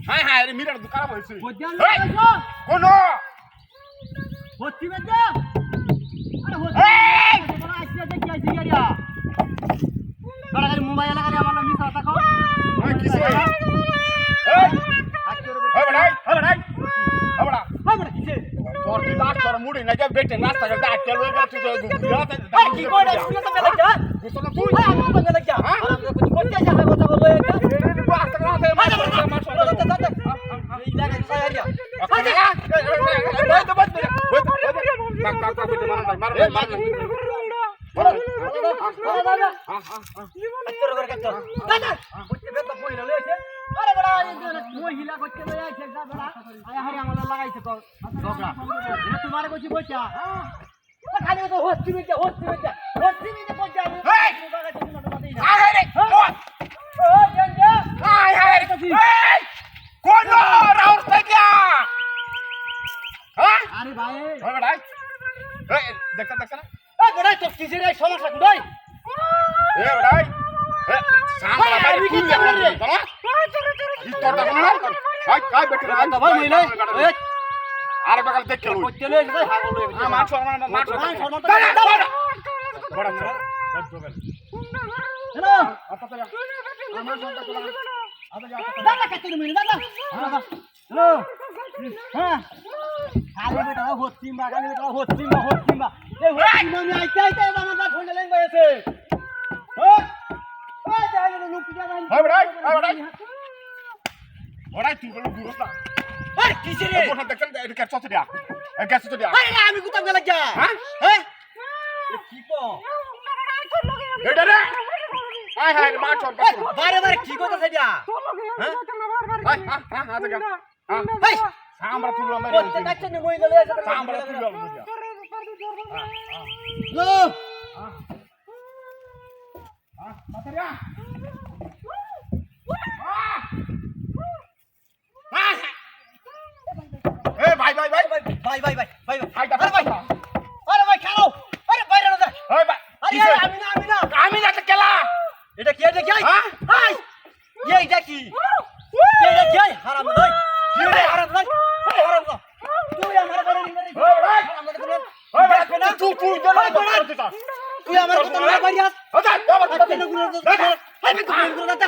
হ্যাঁ হ্যাঁ মিরার দোকান হয়েছে কোন হচ্ছি বেটা আরে হচ্ছি মোবাইল লাগারে আমার মিস কথা কও কিসে তোর কি লাস্ট তোর মুড়ি না যে বেটে নাস্তা করতে আটকে লই যাচ্ছে তো কি করে শুনে তো মেলা যা বুঝছ না তুই আমি তো মেলা যা আর আমরা কিছু করতে যা কথা বলো এটা রাস্তা করতে মার এই জায়গায় সাইরিয়া তোমার কইছি বইটা খালি তো হচ্ছি বেটা আরে ভাই দেখতে দেখতে না বড়াই তো কিসের এই সমস্যা কোথায় বড়াই সামনে বাড়ি কি করে রে তোর দাম না ভাই বেটে ভাই মইলাই আর বাগাল দেখে লই কইতে লই যাই হাগল লই মাছ বড় হ্যালো আচ্ছা চল আমার সন্তান চল দাদা কত মিনিট দাদা হ্যালো হ্যাঁ খালি বেটা হচ্ছিমবা এই হচ্ছিমবা আমি আইতে আমার ফোন লাইন বাইছে ওই যাই লোক কি জানেন বড়াই তুই বল গুরুতা আরে কিসে রে ওটা দেখেন এটা কাছে তো দিয়া এটা কাছে তো দিয়া আরে আমি কোথাও গেল যা হ্যাঁ কি কো এটা রে আয় হায় মাছ বারে কি কথা সেটা হ্যাঁ দেখা হেই সামরা তুই লম্বা কোতে কাছে নে মই গলে আছে সামরা তুই লম্বা দিয়া লো মাতারিয়া এ ভাই আরে ভাই খেলো আরে বাইরে না ওই ভাই আরে আমি না কেলা এটা কি হাই এইটা কি হারাম নয় কি রে হারাম নয় তুই আমার ঘরে নিয়ে তুই আমার কথা না পারিস আমি তো গুলো দাদা আমি তো গুলো দাদা